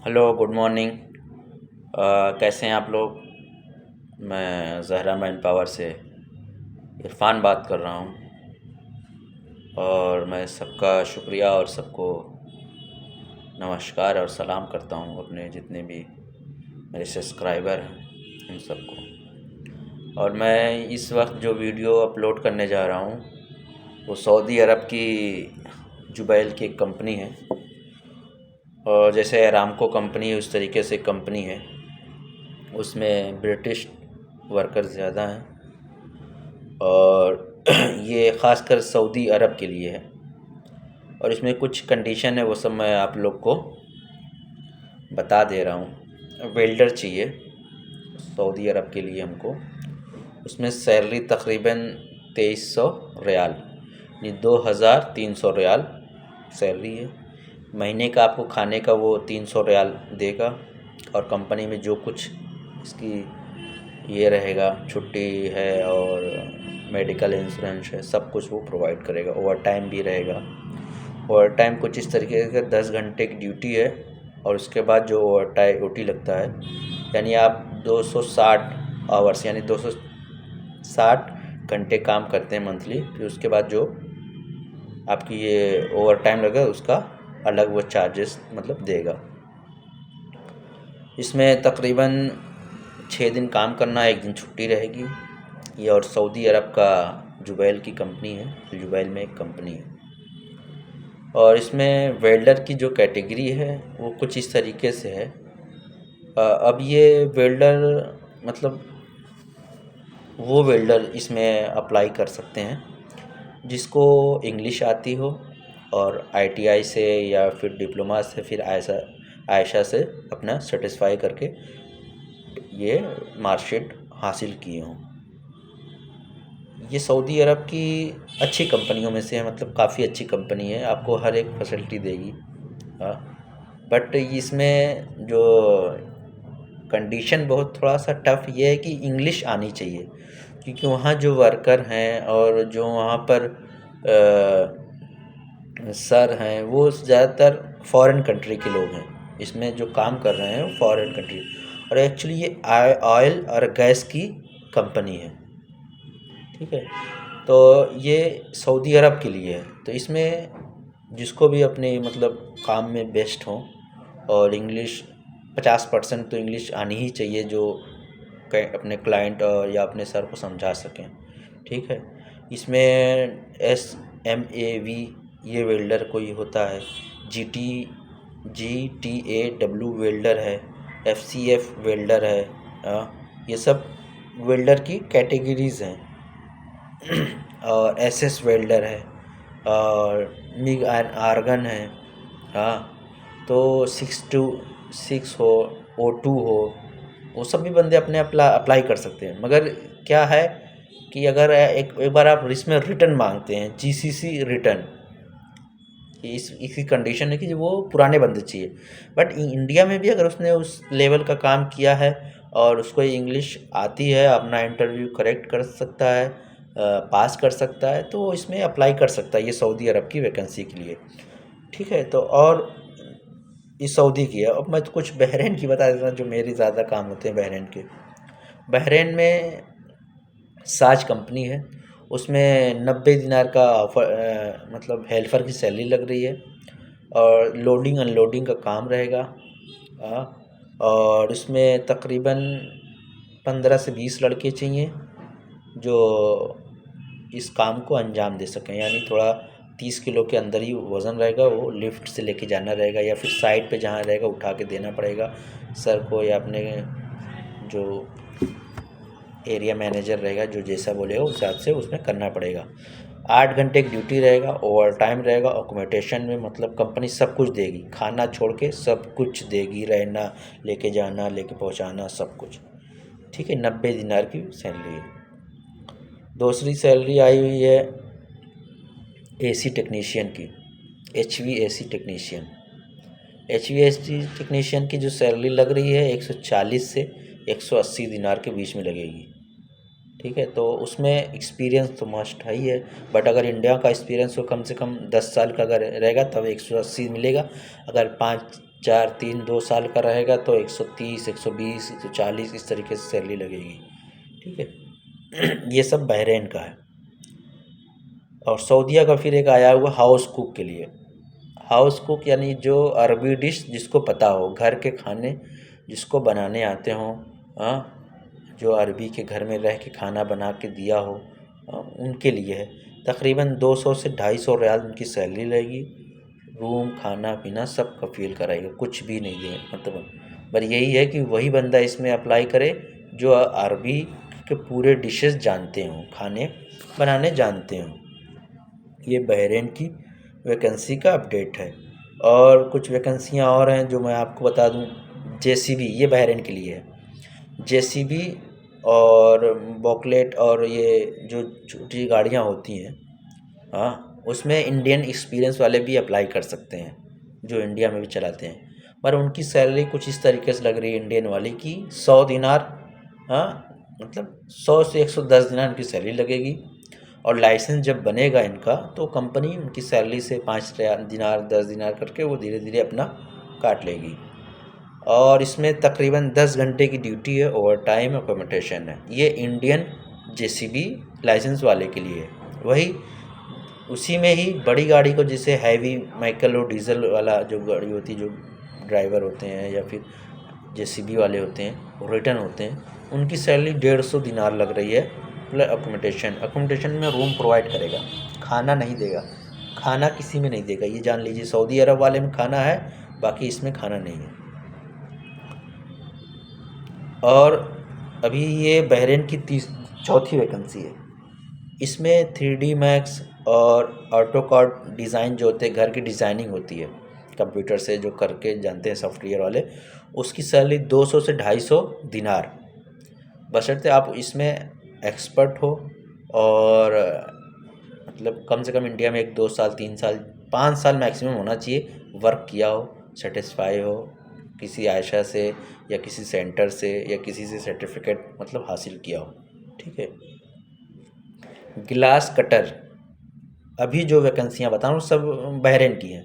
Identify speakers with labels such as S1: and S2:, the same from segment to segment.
S1: Hello, good morning. कैसे हैं आप लोग? मैं ज़हरा मैन पावर से इरफान बात कर रहा हूँ और मैं सबका शुक्रिया और सबको नमस्कार और सलाम करता हूँ, अपने जितने भी मेरे सब्सक्राइबर हैं उन सबको। और मैं इस वक्त जो वीडियो अपलोड करने जा रहा हूँ वो सऊदी अरब की जुबैल की एक कंपनी है, और जैसे अरामको कंपनी है उस तरीके से कंपनी है। उसमें ब्रिटिश वर्कर ज़्यादा हैं और ये ख़ासकर सऊदी अरब के लिए है। और इसमें कुछ कंडीशन है, वो सब मैं आप लोग को बता दे रहा हूँ। वेल्डर चाहिए सऊदी अरब के लिए हमको। उसमें सैलरी तकरीबन 2300 रियाल, यानी 2300 रियाल सैलरी है। महीने का आपको खाने का वो 300 रियाल देगा, और कंपनी में जो कुछ इसकी ये रहेगा, छुट्टी है और मेडिकल इंश्योरेंस है, सब कुछ वो प्रोवाइड करेगा। ओवर टाइम भी रहेगा। ओवर टाइम कुछ इस तरीके का 10 घंटे की ड्यूटी है, और उसके बाद जो ओवर टाइम ओटी लगता है, यानी आप 260 आवर्स यानी 260 घंटे काम करते हैं मंथली। फिर उसके बाद जो आपकी ये ओवर टाइम लगेगा उसका अलग वो चार्जेस मतलब देगा। इसमें तकरीबन 6 दिन काम करना है, 1 दिन छुट्टी रहेगी। ये और सऊदी अरब का जुबैल की कंपनी है, जुबैल में एक कंपनी है। और इसमें वेल्डर की जो कैटेगरी है वो कुछ इस तरीके से है। अब ये वेल्डर मतलब वो वेल्डर इसमें अप्लाई कर सकते हैं जिसको इंग्लिश आती हो, और आईटीआई से या फिर डिप्लोमा से, फिर आयशा से अपना सेटिस्फाई करके ये मार्कशीट हासिल किए हों। ये सऊदी अरब की अच्छी कंपनियों में से है, मतलब काफ़ी अच्छी कंपनी है, आपको हर एक फैसिलिटी देगी। हाँ, बट इसमें जो कंडीशन बहुत थोड़ा सा टफ ये है कि इंग्लिश आनी चाहिए, क्योंकि वहाँ जो वर्कर हैं और जो वहाँ पर सर हैं वो ज़्यादातर फॉरेन कंट्री के लोग हैं। इसमें जो काम कर रहे हैं वो फॉरेन कंट्री, और एक्चुअली ये ऑयल और गैस की कंपनी है। ठीक है, तो ये सऊदी अरब के लिए है। तो इसमें जिसको भी अपने मतलब काम में बेस्ट हो, और इंग्लिश 50% तो इंग्लिश आनी ही चाहिए, जो अपने क्लाइंट और या अपने सर को समझा सकें। ठीक है, इसमें SMAV ये वेल्डर कोई होता है, GTAW वेल्डर है, FCF वेल्डर है। ये सब वेल्डर की कैटेगरीज़ हैं। और SS वेल्डर है, और मिग आर्गन है। हाँ, तो 626 हो, O2 हो, वो सब भी बंदे अपने अप्लाई कर सकते हैं। मगर क्या है कि अगर एक बार आप इसमें रिटर्न मांगते हैं, GCC रिटर्न, इसकी कंडीशन है कि वो पुराने बंदे चाहिए। बट इंडिया में भी अगर उसने उस लेवल का काम किया है और उसको इंग्लिश आती है, अपना इंटरव्यू करेक्ट कर सकता है, पास कर सकता है, तो वो इसमें अप्लाई कर सकता है, ये सऊदी अरब की वैकेंसी के लिए। ठीक है, तो और ये सऊदी की है। अब मैं तो कुछ बहरीन की बता देता हूँ, जो मेरे ज़्यादा काम होते हैं बहरीन के। बहरीन में साज कंपनी है, उसमें 90 दिनार का ऑफर मतलब हेल्पर की सैलरी लग रही है, और लोडिंग अनलोडिंग का काम रहेगा। और उसमें तकरीबन 15 से 20 लड़के चाहिए जो इस काम को अंजाम दे सकें। यानी थोड़ा 30 किलो के अंदर ही वज़न रहेगा, वो लिफ्ट से लेके जाना रहेगा, या फिर साइड पे जहाँ रहेगा उठा के देना पड़ेगा सर को, या अपने जो एरिया मैनेजर रहेगा जो जैसा बोलेगा उस हिसाब से उसमें करना पड़ेगा। 8 घंटे की ड्यूटी रहेगा, ओवर टाइम रहेगा। अकोमोडेशन में मतलब कंपनी सब कुछ देगी, खाना छोड़ के सब कुछ देगी, रहना, लेके जाना, लेके पहुंचाना, सब कुछ। ठीक है, 90 दिनार की सैलरी है। दूसरी सैलरी आई हुई है AC टेक्नीशियन की, HVAC टेक्नीशियन। HVAC टेक्नीशियन की जो सैलरी लग रही है 140 से 180 दिनार के बीच में लगेगी। ठीक है, तो उसमें एक्सपीरियंस तो मस्ट है ही है, बट अगर इंडिया का एक्सपीरियंस हो कम से कम 10 साल का अगर रहेगा तब 180 मिलेगा। अगर 4-3-2 साल का रहेगा तो 130, 120, 140 इस तरीके से सैलरी लगेगी। ठीक है। ये सब बहरीन का है। और सऊदीया का फिर एक आया हुआ हाउस कुक के लिए। हाउस कुक यानी जो अरबी डिश जिसको पता हो, घर के खाने जिसको बनाने आते हों, हाँ, जो अरबी के घर में रह के खाना बना के दिया हो, उनके लिए है। तकरीबन 200 से 250 रियाल उनकी सैलरी रहेगी। रूम, खाना पीना सब कफ़ील कराएगा, कुछ भी नहीं देंगे। मतलब पर यही है कि वही बंदा इसमें अप्लाई करे जो अरबी के पूरे डिशेस जानते हों, खाने बनाने जानते हों। ये बहरीन की वैकेंसी का अपडेट है। और कुछ वैकेंसियाँ और हैं जो मैं आपको बता दूं। जेसीबी, ये बहरीन के लिए है। जेसीबी और बॉकलेट और ये जो छोटी गाड़ियाँ होती हैं, हाँ, उसमें इंडियन एक्सपीरियंस वाले भी अप्लाई कर सकते हैं जो इंडिया में भी चलाते हैं। पर उनकी सैलरी कुछ इस तरीके से लग रही है इंडियन वाली की 100 दिनार, हाँ, मतलब 100 से 110 दिनार उनकी सैलरी लगेगी। और लाइसेंस जब बनेगा इनका तो कंपनी उनकी सैलरी से 5 दिनार 10 दिनार करके वो धीरे धीरे अपना काट लेगी। और इसमें तकरीबन 10 घंटे की ड्यूटी है, ओवर टाइम, अकोमोडेशन है। ये इंडियन जेसीबी लाइसेंस वाले के लिए है। वही उसी में ही बड़ी गाड़ी को, जैसे हैवी माइकल और डीजल वाला जो गाड़ी होती है, जो ड्राइवर होते हैं या फिर जेसीबी वाले होते हैं, रिटर्न होते हैं, उनकी सैलरी 150 दिनार लग रही है प्लस अकोमोडेशन में रूम प्रोवाइड करेगा, खाना नहीं देगा। खाना किसी में नहीं देगा, ये जान लीजिए। सऊदी अरब वाले में खाना है, बाकी इसमें खाना नहीं है। और अभी ये बहरीन की चौथी वैकेंसी है। इसमें 3D मैक्स और ऑटोकैड डिज़ाइन जो होते हैं, घर की डिज़ाइनिंग होती है कंप्यूटर से, जो करके जानते हैं सॉफ्टवेयर वाले, उसकी सैलरी 200 से 250 दिनार, बशर्ते आप इसमें एक्सपर्ट हो और मतलब कम से कम इंडिया में 1-2 साल, 3 साल, 5 साल मैक्सिमम होना चाहिए, वर्क किया हो, सेटिस्फाई हो किसी आयशा से या किसी सेंटर से या किसी से सर्टिफिकेट मतलब हासिल किया हो। ठीक है। ग्लास कटर, अभी जो वैकेंसियाँ बता रहा हूँ सब बहरीन की हैं।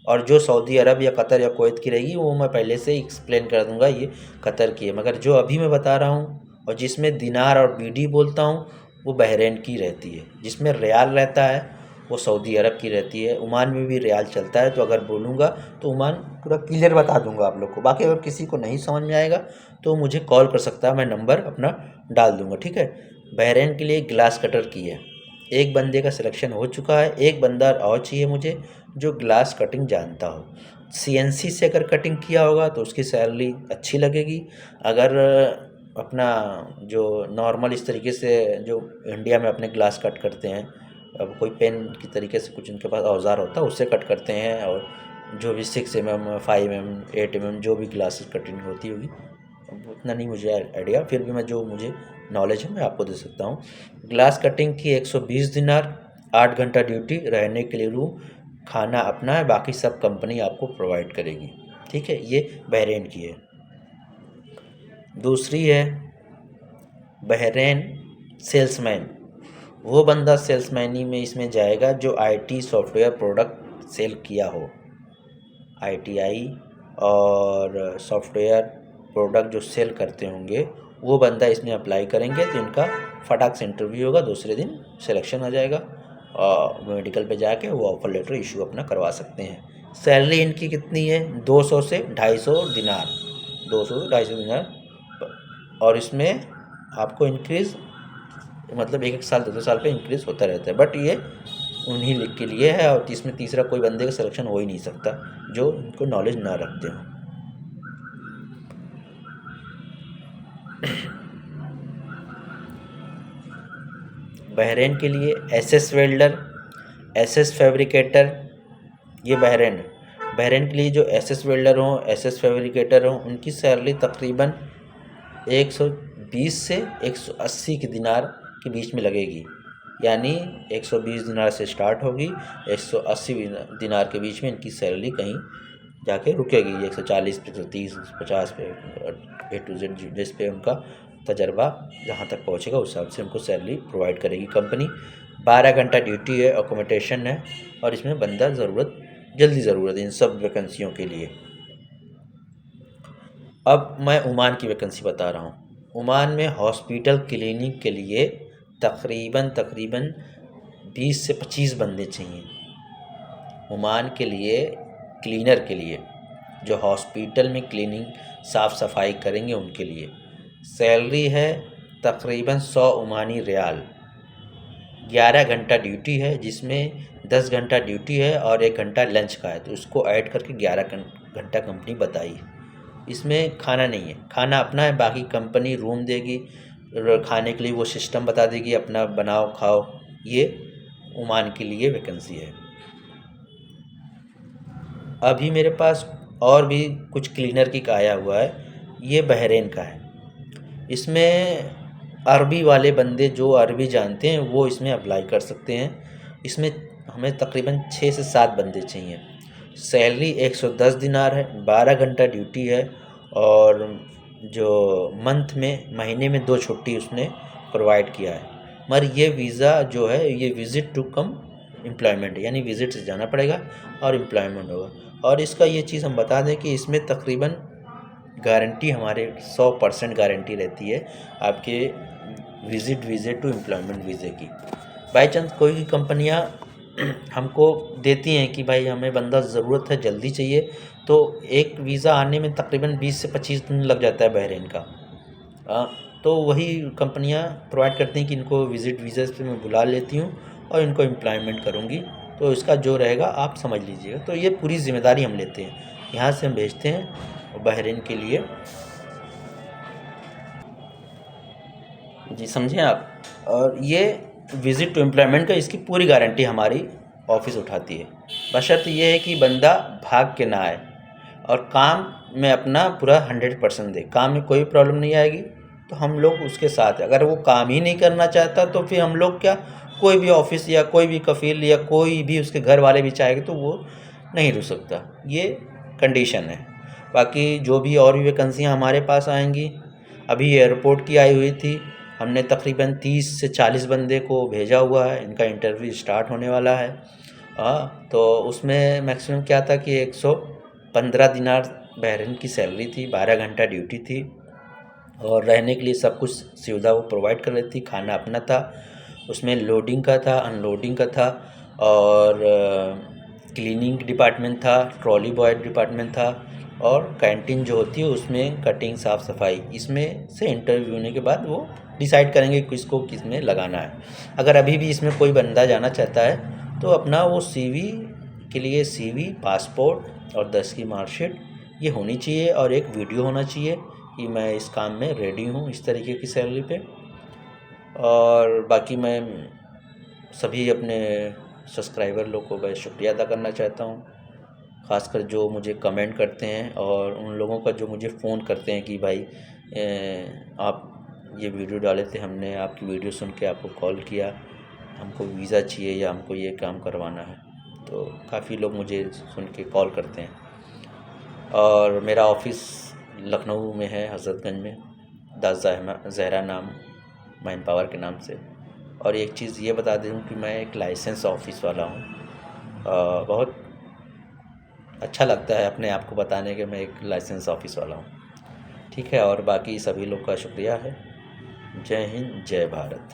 S1: और जो सऊदी अरब या कतर या कुवैत की रहेगी वो मैं पहले से एक्सप्लेन कर दूंगा, ये कतर की है। मगर जो अभी मैं बता रहा हूँ और जिसमें दिनार और बीडी बोलता हूँ, वो बहरीन की रहती है। जिसमें रियाल रहता है वो सऊदी अरब की रहती है। ओमान में भी रियाल चलता है, तो अगर बोलूँगा तो ओमान पूरा क्लियर बता दूंगा आप लोग को। बाकी अगर किसी को नहीं समझ में आएगा तो मुझे कॉल कर सकता है, मैं नंबर अपना डाल दूँगा। ठीक है। बहरीन के लिए ग्लास कटर की है। एक बंदे का सिलेक्शन हो चुका है, एक बंदा और चाहिए मुझे जो ग्लास कटिंग जानता हो। CNC से अगर कटिंग किया होगा तो उसकी सैलरी अच्छी लगेगी। अगर अपना जो नॉर्मल इस तरीके से जो इंडिया में अपने ग्लास कट करते हैं, अब कोई पेन की तरीके से कुछ उनके पास औजार होता है उससे कट करते हैं, और जो भी 6 mm 5 mm 8 mm जो भी ग्लासेस कटिंग होती होगी, अब उतना नहीं मुझे आइडिया, फिर भी मैं जो मुझे नॉलेज है मैं आपको दे सकता हूँ। ग्लास कटिंग की 120 दिनार, 8 घंटा ड्यूटी, रहने के लिए रूम, खाना अपना है, बाकी सब कंपनी आपको प्रोवाइड करेगी। ठीक है। ये बहरीन की है। दूसरी है बहरीन सेल्समैन। वो बंदा सेल्समैनी में इसमें जाएगा जो IT सॉफ्टवेयर प्रोडक्ट सेल किया हो। ITI और सॉफ्टवेयर प्रोडक्ट जो सेल करते होंगे वो बंदा इसमें अप्लाई करेंगे तो इनका फटाक से इंटरव्यू होगा, दूसरे दिन सिलेक्शन हो जाएगा और मेडिकल पे जाके वो ऑफर लेटर इशू अपना करवा सकते हैं। सैलरी इनकी कितनी है? 200 से 250 दिनार, 200 से 250 दिनार। और इसमें आपको इंक्रीज़ मतलब 1-1 साल 2-2 साल पे इंक्रीज़ होता रहता है, बट ये उन्हीं लिख के लिए है। और इसमें तीसरा कोई बंदे का सिलेक्शन हो ही नहीं सकता जो इनको नॉलेज ना रखते हो। बहरीन के लिए SS वेल्डर, SS फैब्रिकेटर, ये बहरीन के लिए जो SS वेल्डर हों, SS फैब्रिकेटर हों, उनकी सैलरी तकरीबन 120 से 180 के दिनार के बीच में लगेगी। यानी 120 दिनार से स्टार्ट होगी, 180 दिनार के बीच में इनकी सैलरी कहीं जाके रुकेगी। 140 पे, 130, 150 पे, A to Z जिस पे उनका तजर्बा जहाँ तक पहुँचेगा उस हिसाब से उनको सैलरी प्रोवाइड करेगी कंपनी। 12 घंटा ड्यूटी है, अकोमोडेशन है, और इसमें बंदा जल्दी ज़रूरत है इन सब वैकेंसियों के लिए। अब मैं ओमान की वैकेंसी बता रहा हूँ। ओमान में हॉस्पिटल क्लिनिक के लिए तकरीबन 20 से 25 बंदे चाहिए। ओमान के लिए क्लीनर के लिए, जो हॉस्पिटल में क्लीनिंग साफ़ सफाई करेंगे उनके लिए। सैलरी है तकरीबन 100 ओमानी रियाल। 11 घंटा ड्यूटी है, जिसमें 10 घंटा ड्यूटी है और 1 घंटा लंच का है, तो उसको ऐड करके 11 घंटा कंपनी बताई। इसमें खाना नहीं है, खाना अपना है, बाकी कंपनी रूम देगी, खाने के लिए वो सिस्टम बता देगी, अपना बनाओ खाओ। ये ओमान के लिए वैकेंसी है। अभी मेरे पास और भी कुछ क्लीनर की आया हुआ है, ये बहरीन का है। इसमें अरबी वाले बंदे जो अरबी जानते हैं वो इसमें अप्लाई कर सकते हैं। इसमें हमें तकरीबन 6 से 7 बंदे चाहिए। सैलरी 110 दिनार है, 12 घंटा ड्यूटी है और जो महीने में 2 छुट्टी उसने प्रोवाइड किया है। मगर ये वीज़ा जो है ये विज़िट टू कम एम्प्लॉयमेंट, यानी विज़िट से जाना पड़ेगा और एम्प्लॉयमेंट होगा। और इसका ये चीज़ हम बता दें कि इसमें तकरीबन गारंटी हमारे 100% गारंटी रहती है आपके वीज़े टू एम्प्लॉयमेंट वीज़े की। बाई चांस कोई भी कंपनियां हमको देती हैं कि भाई हमें बंदा ज़रूरत है, जल्दी चाहिए, तो एक वीज़ा आने में तकरीबन 20 से 25 दिन लग जाता है बहरीन का। तो वही कंपनियां प्रोवाइड करती हैं कि इनको विज़िट वीज़ा पे मैं बुला लेती हूँ और इनको एम्प्लॉयमेंट करूँगी, तो इसका जो रहेगा आप समझ लीजिएगा। तो ये पूरी ज़िम्मेदारी हम लेते हैं, यहाँ से हम भेजते हैं बहरीन के लिए। जी समझें आप। और ये विज़िट टू एम्प्लॉयमेंट का इसकी पूरी गारंटी हमारी ऑफिस उठाती है, बशर्ते ये है कि बंदा भाग के ना आए और काम में अपना पूरा 100% दे। काम में कोई प्रॉब्लम नहीं आएगी तो हम लोग उसके साथ हैं। अगर वो काम ही नहीं करना चाहता तो फिर हम लोग क्या, कोई भी ऑफिस या कोई भी कफ़ील या कोई भी उसके घर वाले भी चाहेंगे तो वो नहीं रुक सकता, ये कंडीशन है। बाकी जो भी और भी वैकेंसियाँ हमारे पास आएंगी, अभी एयरपोर्ट की आई हुई थी, हमने तकरीबन 30 से 40 बंदे को भेजा हुआ है, इनका इंटरव्यू स्टार्ट होने वाला है। तो उसमें मैक्सिमम क्या था कि 115 दिनार बहरीन की सैलरी थी, 12 घंटा ड्यूटी थी और रहने के लिए सब कुछ सुविधा वो प्रोवाइड कर रही थी। खाना अपना था, उसमें लोडिंग का था, अनलोडिंग का था और क्लीनिंग डिपार्टमेंट था, ट्रॉली बॉय डिपार्टमेंट था और कैंटीन जो होती है उसमें कटिंग साफ़ सफाई। इसमें से इंटरव्यू होने के बाद वो डिसाइड करेंगे किसको किस में लगाना है। अगर अभी भी इसमें कोई बंदा जाना चाहता है तो अपना वो CV के लिए CV, पासपोर्ट और 10 की मार्कशीट ये होनी चाहिए और एक वीडियो होना चाहिए कि मैं इस काम में रेडी हूँ इस तरीके की सैलरी पे। और बाकी मैं सभी अपने सब्सक्राइबर लोग को मैं शुक्रिया अदा करना चाहता हूँ, ख़ासकर जो मुझे कमेंट करते हैं और उन लोगों का जो मुझे फ़ोन करते हैं कि भाई आप ये वीडियो डाले थे, हमने आपकी वीडियो सुन के आपको कॉल किया, हमको वीज़ा चाहिए या हमको ये काम करवाना है। तो काफ़ी लोग मुझे सुन के कॉल करते हैं। और मेरा ऑफ़िस लखनऊ में है, हज़रतगंज में, द ज़हरा नाम मैन पावर के नाम से। और एक चीज़ ये बता दूँ कि मैं एक लाइसेंस ऑफिस वाला हूँ। बहुत अच्छा लगता है अपने आप को बताने कि मैं एक लाइसेंस ऑफिस वाला हूँ। ठीक है, और बाकी सभी लोग का शुक्रिया है। जय हिंद, जय भारत।